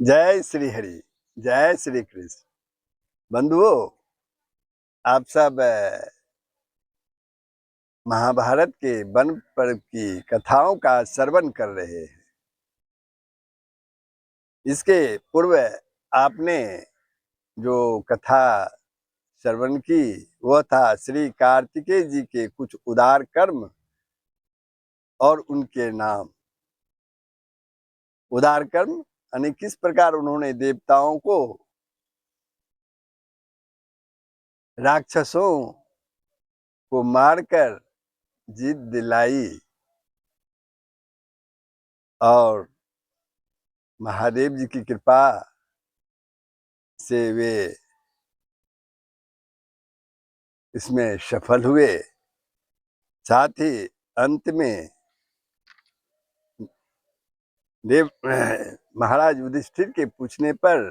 जय श्री हरि, जय श्री कृष्ण। बंधुओं, आप सब महाभारत के वन पर्व की कथाओं का श्रवण कर रहे हैं। इसके पूर्व आपने जो कथा श्रवण की वह था श्री कार्तिकेय जी के कुछ उदार कर्म और उनके नाम। उदार कर्म यानी किस प्रकार उन्होंने देवताओं को, राक्षसों को मारकर जीत दिलाई और महादेव जी की कृपा से वे इसमें सफल हुए। साथ ही अंत में देव महाराज युधिष्ठिर के पूछने पर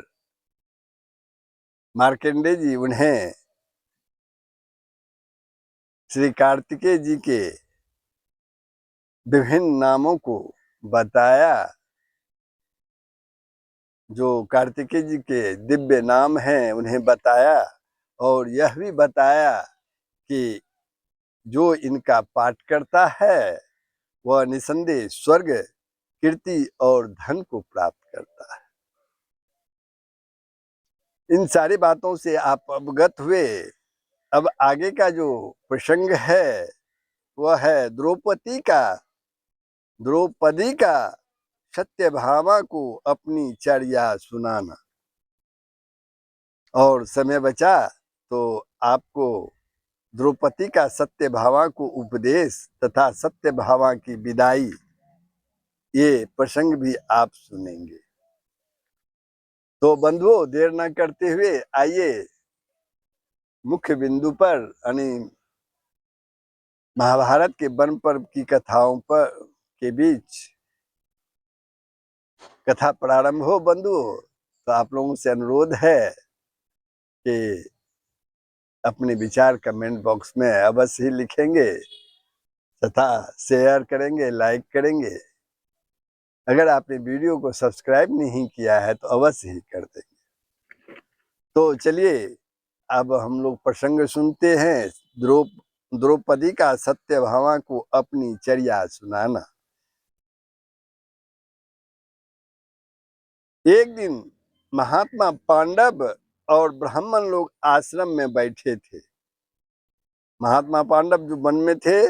मार्कंडेय जी उन्हें श्री कार्तिकेय जी के विभिन्न नामों को बताया। जो कार्तिकेय जी के दिव्य नाम हैं उन्हें बताया और यह भी बताया कि जो इनका पाठ करता है वह निसंदेह स्वर्ग, कीर्ति और धन को प्राप्त करता है। इन सारी बातों से आप अवगत हुए। अब आगे का जो प्रसंग है वह है द्रौपदी का सत्यभामा को अपनी चर्या सुनाना। और समय बचा तो आपको द्रौपदी का सत्यभामा को उपदेश तथा सत्यभामा की विदाई, ये प्रसंग भी आप सुनेंगे। तो बंधुओं, देर न करते हुए आइए मुख्य बिंदु पर यानी महाभारत के वन पर्व की कथाओं पर के बीच कथा प्रारंभ हो। बंधुओं, तो आप लोगों से अनुरोध है कि अपने विचार कमेंट बॉक्स में अवश्य ही लिखेंगे तथा शेयर करेंगे, लाइक करेंगे। अगर आपने वीडियो को सब्सक्राइब नहीं किया है तो अवश्य ही कर देंगे। तो चलिए अब हम लोग प्रसंग सुनते हैं। द्रौपदी का सत्यभामा को अपनी चर्या सुनाना। एक दिन महात्मा पांडव और ब्राह्मण लोग आश्रम में बैठे थे। महात्मा पांडव जो वन में थे,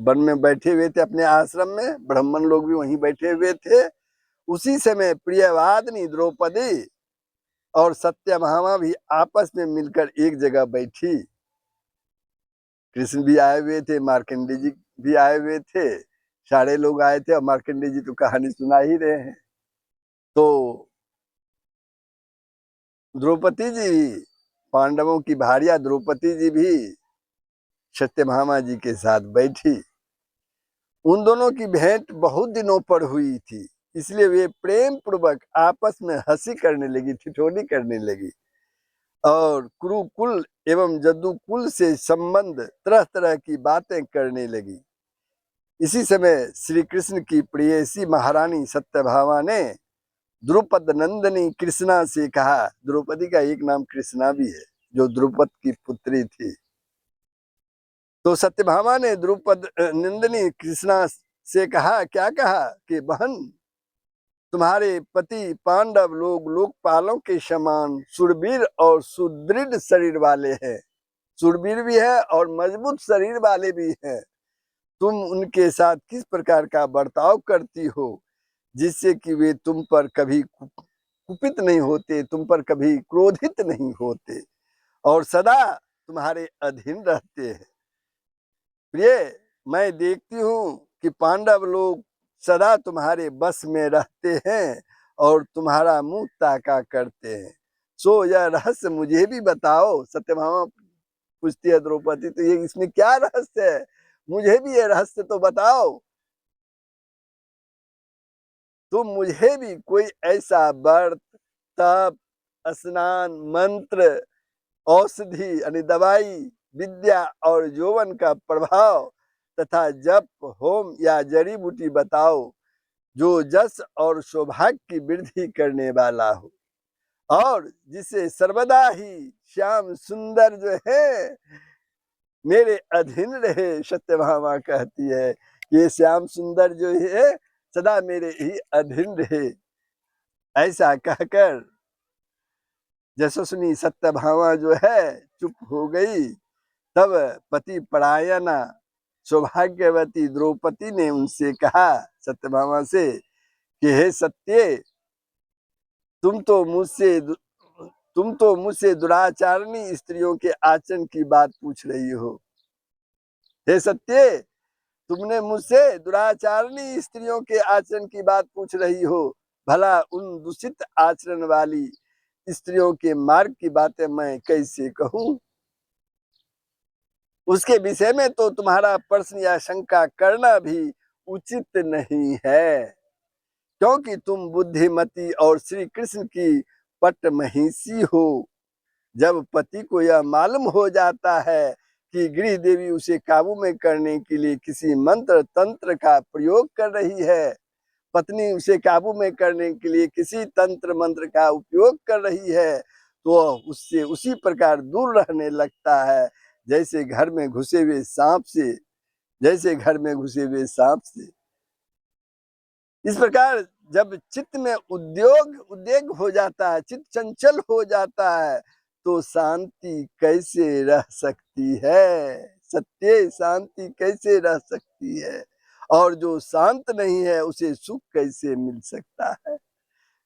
वन में बैठे हुए थे अपने आश्रम में, ब्राह्मण लोग भी वहीं बैठे हुए थे। उसी समय प्रियवादिनी द्रौपदी और सत्यभामा भी आपस में मिलकर एक जगह बैठी। कृष्ण भी आए हुए थे, मार्कंडेय जी भी आए हुए थे, सारे लोग आए थे और मार्कंडेय जी तो कहानी सुना ही रहे हैं। तो द्रौपदी जी, पांडवों की भार्या द्रौपदी जी भी सत्यभामा जी के साथ बैठी। उन दोनों की भेंट बहुत दिनों पर हुई थी, इसलिए वे प्रेम पूर्वक आपस में हंसी करने लगी, ठिठोली करने लगी और कुरुकुल एवं जदुकुल से संबंध तरह तरह की बातें करने लगी। इसी समय श्री कृष्ण की प्रेयसी महारानी सत्यभामा ने द्रुपद नंदनी कृष्णा से कहा। द्रौपदी का एक नाम कृष्णा भी है, जो द्रुपद की पुत्री थी। तो सत्यभामा ने द्रुपद नंदनी कृष्णा से कहा, क्या कहा कि बहन, तुम्हारे पति पांडव लोग लोकपालों के समान शूरवीर और सुदृढ़ शरीर वाले हैं। शूरवीर भी है और मजबूत शरीर वाले भी हैं। तुम उनके साथ किस प्रकार का बर्ताव करती हो जिससे कि वे तुम पर कभी कुपित नहीं होते, तुम पर कभी क्रोधित नहीं होते और सदा तुम्हारे अधीन रहते हैं। प्रिय, मैं देखती हूँ कि पांडव लोग सदा तुम्हारे बस में रहते हैं और तुम्हारा मुंह ताका करते हैं। सो यह रहस्य मुझे भी बताओ। सत्यभामा पूछती है द्रौपदी, तो ये इसमें क्या रहस्य है, मुझे भी ये रहस्य तो बताओ। तुम मुझे भी कोई ऐसा व्रत, तप, स्नान, मंत्र, औषधि यानी दवाई, विद्या और यौवन का प्रभाव तथा जप, होम या जड़ी बूटी बताओ जो जस और सौभाग्य की वृद्धि करने वाला हो, और जिसे सर्वदा ही श्याम सुंदर जो है मेरे अधीन रहे। सत्यभामा कहती है कि ये श्याम सुंदर जो है सदा मेरे ही अधीन रहे। ऐसा कहकर यशस्विनी सत्यभामा जो है चुप हो गई। तब पति परायणा सौभाग्यवती द्रौपदी ने उनसे कहा, सत्यभामा से, कि हे सत्ये, तुम तो मुझसे दुराचारणी स्त्रियों के आचरण की बात पूछ रही हो। हे सत्ये, तुमने मुझसे दुराचारणी स्त्रियों के आचरण की बात पूछ रही हो। भला उन दूषित आचरण वाली स्त्रियों के मार्ग की बातें मैं कैसे कहूं? उसके विषय में तो तुम्हारा प्रश्न या शंका करना भी उचित नहीं है, क्योंकि तुम बुद्धिमती और श्री कृष्ण की पट्टमहिषी हो। जब पति को यह मालूम हो जाता है कि गृह देवी उसे काबू में करने के लिए किसी मंत्र तंत्र का प्रयोग कर रही है, पत्नी उसे काबू में करने के लिए किसी तंत्र मंत्र का उपयोग कर रही है, तो उससे उसी प्रकार दूर रहने लगता है जैसे घर में घुसे हुए सांप से। इस प्रकार जब चित्त में उद्वेग हो जाता है, चित्त चंचल हो जाता है, तो शांति कैसे रह सकती है? सत्य शांति कैसे रह सकती है? और जो शांत नहीं है उसे सुख कैसे मिल सकता है?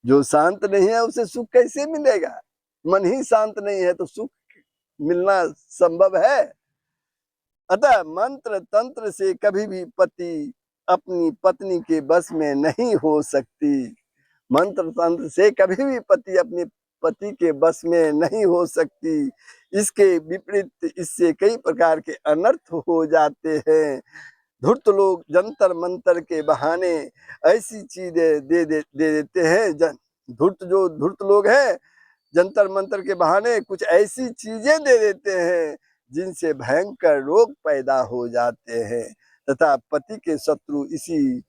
जो शांत नहीं है उसे सुख कैसे मिलेगा? मन ही शांत नहीं है तो सुख मिलना संभव है? अतः मंत्र तंत्र से कभी भी पति अपनी पत्नी के बस में नहीं हो सकती। मंत्र तंत्र से कभी भी पति अपने पति के बस में नहीं हो सकती। इसके विपरीत इससे कई प्रकार के अनर्थ हो जाते हैं। धूर्त लोग जंतर मंतर के बहाने ऐसी चीजें दे देते हैं। धूर्त लोग हैं, जंतर मंतर के बहाने कुछ ऐसी चीजें दे देते हैं जिनसे भयंकर रोग पैदा हो जाते हैं, तथा पति के शत्रु इसी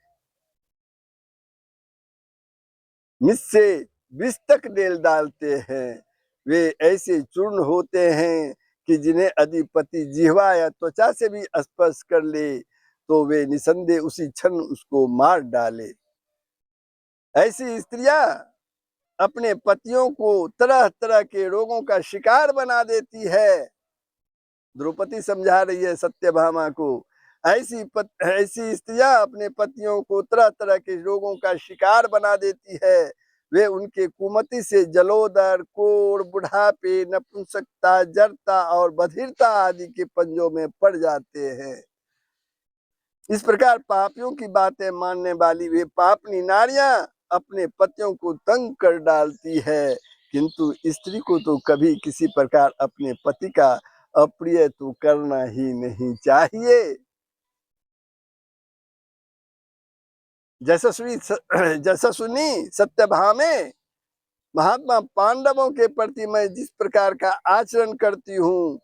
मिस से विष तक डेल डालते हैं। वे ऐसे चूर्ण होते हैं कि जिन्हें यदि पति जिह्वा या त्वचा से भी स्पर्श कर ले तो वे निसंदेह उसी क्षण उसको मार डाले। ऐसी स्त्रियां अपने पतियों को तरह तरह के रोगों का शिकार बना देती है। द्रौपदी समझा रही है सत्यभामा को, ऐसी स्त्रियां अपने पतियों को तरह तरह के रोगों का शिकार बना देती है। वे उनके कुमति से जलोदर, कोढ़, बुढ़ापे, नपुंसकता, जड़ता और बधिरता आदि के पंजों में पड़ जाते हैं। इस प्रकार पापियों की बातें मानने वाली वे पापनी नारियां अपने पतियों को तंग कर डालती है, किंतु स्त्री को तो कभी किसी प्रकार अपने पति का अप्रिय तो करना ही नहीं चाहिए। जशस्विनी सत्यभामे, महात्मा पांडवों के प्रति मैं जिस प्रकार का आचरण करती हूँ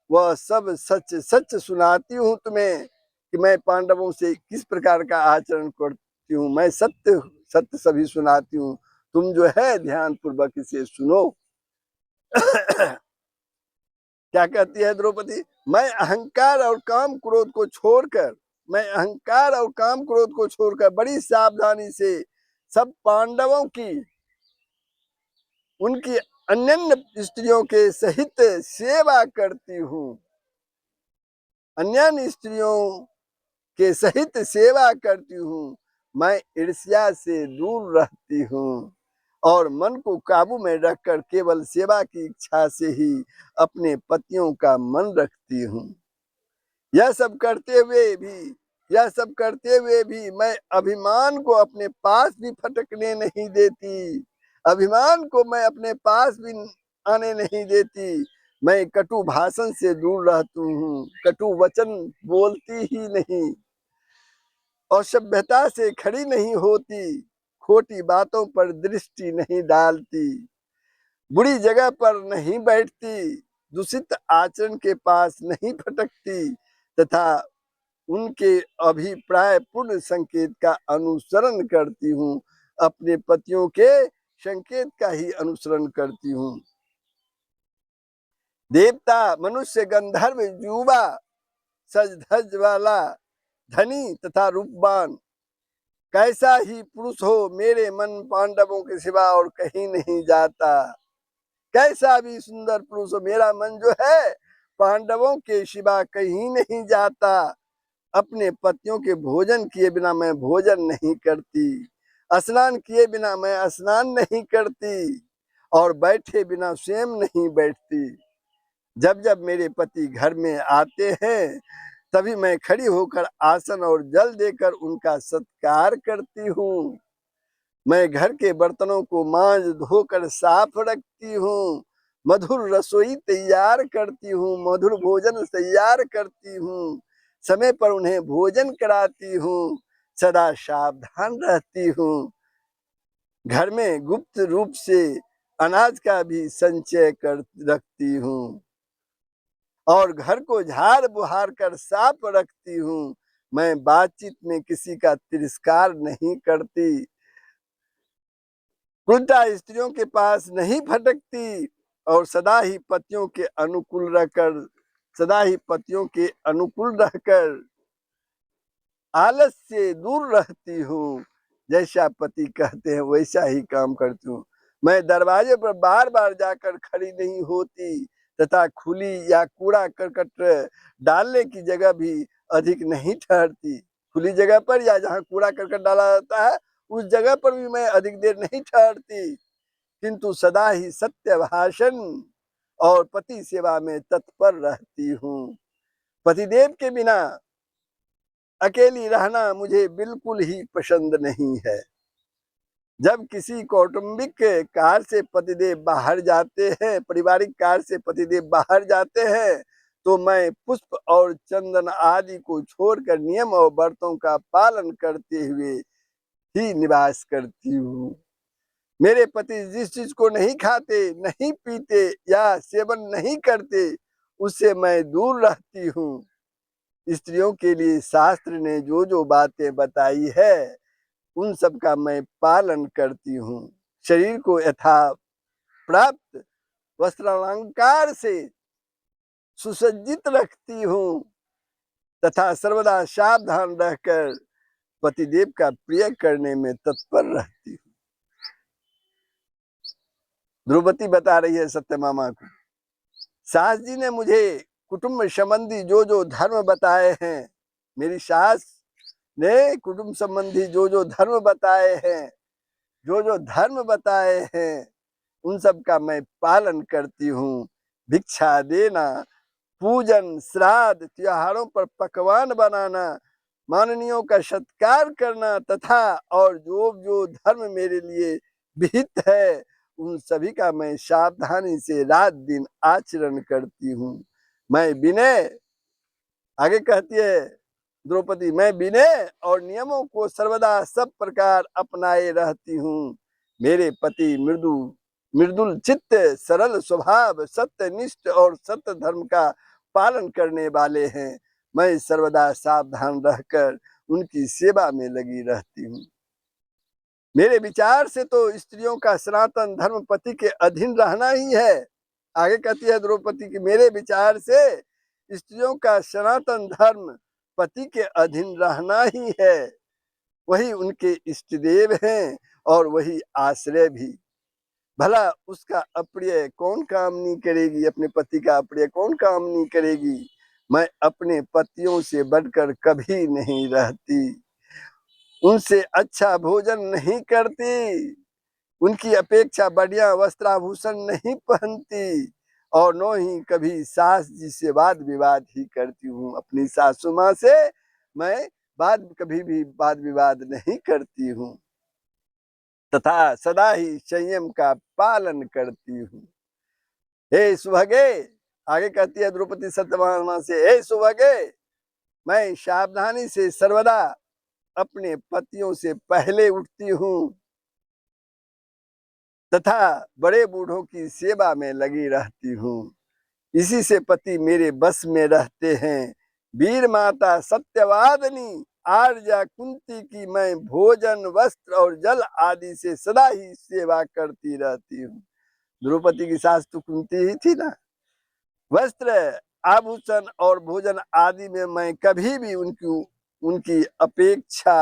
वह सब सच सच सुनाती हूँ तुम्हें, कि मैं पांडवों से किस प्रकार का आचरण करती हूँ। मैं सत्य सत्य सभी सुनाती हूँ। तुम जो है ध्यान पूर्वक इसे सुनो। क्या कहती है द्रौपदी? मैं अहंकार और काम क्रोध को छोड़कर बड़ी सावधानी से सब पांडवों की, उनकी अन्य स्त्रियों के सहित सेवा करती हूँ। अन्य स्त्रियों के सहित सेवा करती हूँ। मैं ईर्ष्या से दूर रहती हूँ और मन को काबू में रखकर केवल सेवा की इच्छा से ही अपने पतियों का मन रखती हूँ। यह सब करते हुए भी मैं अभिमान को अपने पास भी फटकने नहीं देती। अभिमान को मैं अपने पास भी आने नहीं देती। मैं कटु भाषण से दूर रहती हूँ, कटु वचन बोलती ही नहीं और सभ्यता से खड़ी नहीं होती, खोटी बातों पर दृष्टि नहीं डालती, बुरी जगह पर नहीं बैठती, दूषित आचरण के पास नहीं फटकती, तथा उनके अभिप्राय पूर्ण संकेत का अनुसरण करती हूँ, अपने पतियों के संकेत का ही अनुसरण करती हूँ। देवता, मनुष्य, गंधर्व, युवा, सज धज वाला, धनी तथा रूपवान, कैसा ही पुरुष हो, मेरे मन पांडवों के सिवा और कहीं नहीं जाता। कैसा भी सुंदर पुरुष हो, मेरा मन जो है पांडवों के सिवा कहीं नहीं जाता। अपने पतियों के भोजन किए बिना मैं भोजन नहीं करती, स्नान किए बिना मैं स्नान नहीं करती, और बैठे बिना स्वयं नहीं बैठती। जब जब मेरे पति घर में आते हैं, तभी मैं खड़ी होकर आसन और जल देकर उनका सत्कार करती हूँ। मैं घर के बर्तनों को मांज धोकर साफ रखती हूँ, मधुर रसोई तैयार करती हूँ, मधुर भोजन तैयार करती हूँ, समय पर उन्हें भोजन कराती हूँ, सदा सावधान रहती हूँ। घर में गुप्त रूप से अनाज का भी संचय कर रखती हूँ और घर को झाड़ बुहार कर साफ रखती हूँ। मैं बातचीत में किसी का तिरस्कार नहीं करती, उल्टा स्त्रियों के पास नहीं भटकती और सदा ही पतियों के अनुकूल रहकर आलस से दूर रहती हूँ। जैसा पति कहते हैं वैसा ही काम करती हूँ। मैं दरवाजे पर बार बार जाकर खड़ी नहीं होती तथा खुली या कूड़ा करकट डालने की जगह भी अधिक नहीं ठहरती। खुली जगह पर या जहाँ कूड़ा करकट डाला जाता है उस जगह पर भी मैं अधिक देर नहीं ठहरती, किंतु सदा ही सत्य भाषण और पति सेवा में तत्पर रहती हूँ। पतिदेव के बिना अकेली रहना मुझे बिल्कुल ही पसंद नहीं है। जब किसी कौटुंबिक कार्य से पतिदेव बाहर जाते हैं, पारिवारिक कार्य से पतिदेव बाहर जाते हैं, तो मैं पुष्प और चंदन आदि को छोड़कर नियम और व्रतों का पालन करते हुए ही निवास करती हूँ। मेरे पति जिस चीज को नहीं खाते, नहीं पीते या सेवन नहीं करते, उससे मैं दूर रहती हूँ। स्त्रियों के लिए शास्त्र ने जो जो बातें बताई है उन सब का मैं पालन करती हूँ। शरीर को यथा प्राप्त वस्त्रालंकार से सुसज्जित रखती हूँ तथा सर्वदा सावधान रहकर पतिदेव का प्रिय करने में तत्पर रहती हूँ। द्रौपदी बता रही है सत्यभामा को, सास जी ने मुझे कुटुंब संबंधी जो जो धर्म बताए हैं, मेरी सास ने कुटुंब संबंधी जो जो धर्म बताए हैं, जो जो धर्म बताए हैं, उन सब का मैं पालन करती हूँ। भिक्षा देना, पूजन, श्राद्ध, त्योहारों पर पकवान बनाना, माननीयों का सत्कार करना तथा और जो जो धर्म मेरे लिए विहित है उन सभी का मैं सावधानी से रात दिन आचरण करती हूँ। मैं विनय, आगे कहती है द्रौपदी, मैं विनय और नियमों को सर्वदा सब प्रकार अपनाए रहती हूँ। मेरे पति मृदुल चित्त, सरल स्वभाव, सत्यनिष्ठ और सत्य धर्म का पालन करने वाले हैं। मैं सर्वदा सावधान रहकर उनकी सेवा में लगी रहती हूँ। मेरे विचार से तो स्त्रियों का सनातन धर्म पति के अधीन रहना ही है। आगे कहती है द्रौपदी की, मेरे विचार से स्त्रियों का सनातन धर्म पति के अधीन रहना ही है। वही उनके इष्ट देव हैं और वही आश्रय भी। भला उसका अप्रिय कौन काम नहीं करेगी, अपने पति का अप्रिय कौन काम नहीं करेगी। मैं अपने पतियों से बढ़कर कभी नहीं रहती, उनसे अच्छा भोजन नहीं करती, उनकी अपेक्षा बढ़िया वस्त्राभूषण नहीं पहनती और न ही कभी सास जी से वाद विवाद ही करती हूँ। अपनी सासू माँ से मैं कभी भी वाद विवाद नहीं करती हूँ तथा सदा ही संयम का पालन करती हूँ। हे सुभगे, आगे कहती है द्रौपदी सत्यभामा से, हे सुभगे, मैं सावधानी से सर्वदा अपने पतियों से पहले उठती हूँ तथा बड़े बूढ़ों की सेवा में लगी रहती हूँ। इसी से पति मेरे बस में रहते हैं। वीर माता सत्यवादिनी आर्या कुंती की मैं भोजन वस्त्र और जल आदि से सदा ही सेवा करती रहती हूँ। द्रौपदी की सास तो कुंती ही थी ना। वस्त्र आभूषण और भोजन आदि में मैं कभी भी उनकी अपेक्षा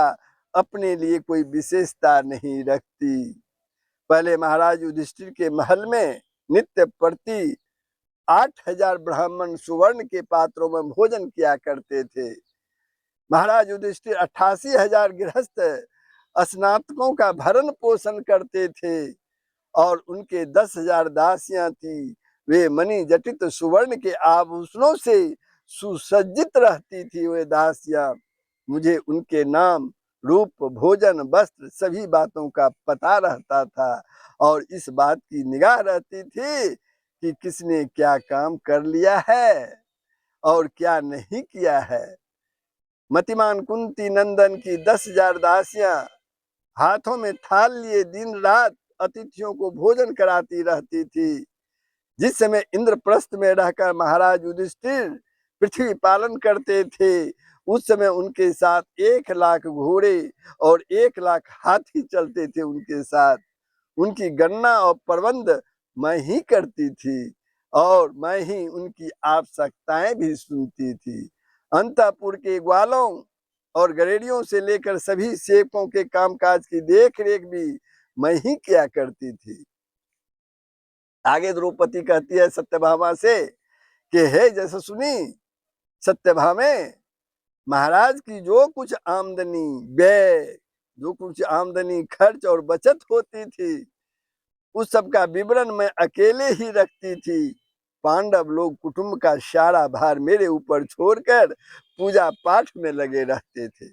अपने लिए कोई विशेषता नहीं रखती। पहले महाराज युधिष्ठिर के महल में नित्य प्रति 8,000 ब्राह्मण सुवर्ण के पात्रों में भोजन किया करते थे। महाराज युधिष्ठिर 88,000 गृहस्थ स्नातकों का भरण पोषण करते थे और उनके 10,000 दासियां थी। वे मणि जटित सुवर्ण के आभूषणों से सुसज्जित रहती थी। वे दासियां मुझे उनके नाम, रूप, भोजन, वस्त्र सभी बातों का पता रहता था और इस बात की निगाह रहती थी कि किसने क्या काम कर लिया है और क्या नहीं किया है। मतिमान कुंती नंदन की 10,000 दासियां हाथों में थाल लिए दिन रात अतिथियों को भोजन कराती रहती थी। जिस समय इंद्रप्रस्थ में रहकर महाराज युधिष्ठिर पृथ्वी पालन करते थे, उस समय उनके साथ 1,00,000 घोड़े और 1,00,000 हाथी चलते थे उनके साथ। उनकी गणना और प्रबंध मैं ही करती थी और मैं ही उनकी आवश्यकताएं भी सुनती थी। अंतःपुर के ग्वालों और गरेड़ियों से लेकर सभी सेवकों के कामकाज की देख रेख भी मैं ही किया करती थी। आगे द्रौपदी कहती है सत्यभामा से कि हे जशस्विनी, सत्यभामे, महाराज की जो कुछ आमदनी व्यय, जो कुछ आमदनी खर्च और बचत होती थी, उस सब का विवरण मैं अकेले ही रखती थी। पांडव लोग कुटुंब का सारा भार मेरे ऊपर छोड़कर पूजा पाठ में लगे रहते थे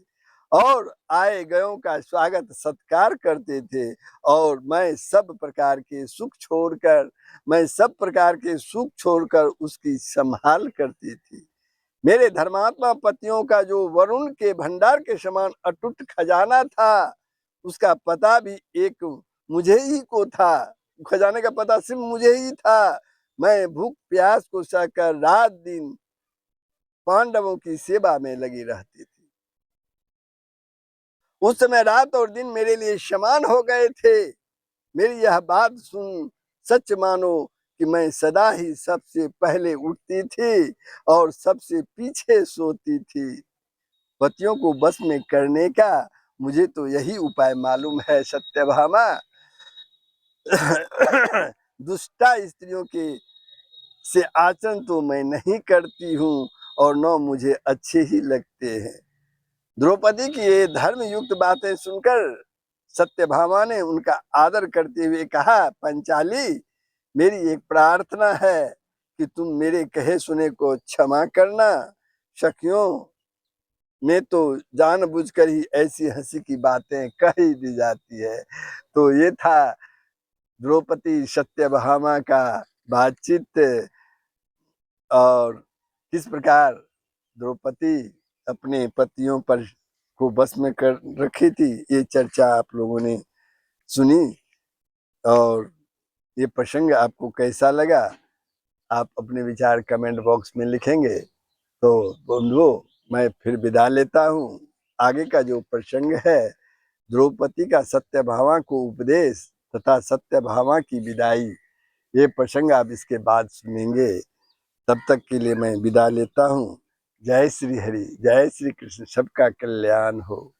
और आए गयों का स्वागत सत्कार करते थे और मैं सब प्रकार के सुख छोड़कर उसकी संभाल करती थी। मेरे धर्मात्मा पतियों का जो वरुण के भंडार के समान अटूट खजाना था, उसका पता भी एक मुझे ही को था। खजाने का पता सिर्फ मुझे ही था। मैं भूख प्यास को सहकर रात दिन पांडवों की सेवा में लगी रहती थी। उस समय रात और दिन मेरे लिए समान हो गए थे। मेरी यह बात सुन सच मानो कि मैं सदा ही सबसे पहले उठती थी और सबसे पीछे सोती थी। पतियों को बस में करने का मुझे तो यही उपाय मालूम है सत्यभामा। दुष्टा स्त्रियों के से आचरण तो मैं नहीं करती हूँ और न मुझे अच्छे ही लगते हैं। द्रौपदी की ये धर्म युक्त बातें सुनकर सत्यभामा ने उनका आदर करते हुए कहा, पंचाली, मेरी एक प्रार्थना है कि तुम मेरे कहे सुने को क्षमा करना। सखियों में तो जानबूझकर ही ऐसी हंसी की बातें कह ही दी जाती है। तो ये था द्रौपदी सत्यभामा का बातचीत और किस प्रकार द्रौपदी अपने पतियों पर को बस में कर रखी थी। ये चर्चा आप लोगों ने सुनी और ये प्रसंग आपको कैसा लगा, आप अपने विचार कमेंट बॉक्स में लिखेंगे। तो बंधुओं, मैं फिर विदा लेता हूँ। आगे का जो प्रसंग है, द्रौपदी का सत्यभामा को उपदेश तथा सत्यभामा की विदाई, ये प्रसंग आप इसके बाद सुनेंगे। तब तक के लिए मैं विदा लेता हूँ। जय श्री हरि, जय श्री कृष्ण, सबका कल्याण हो।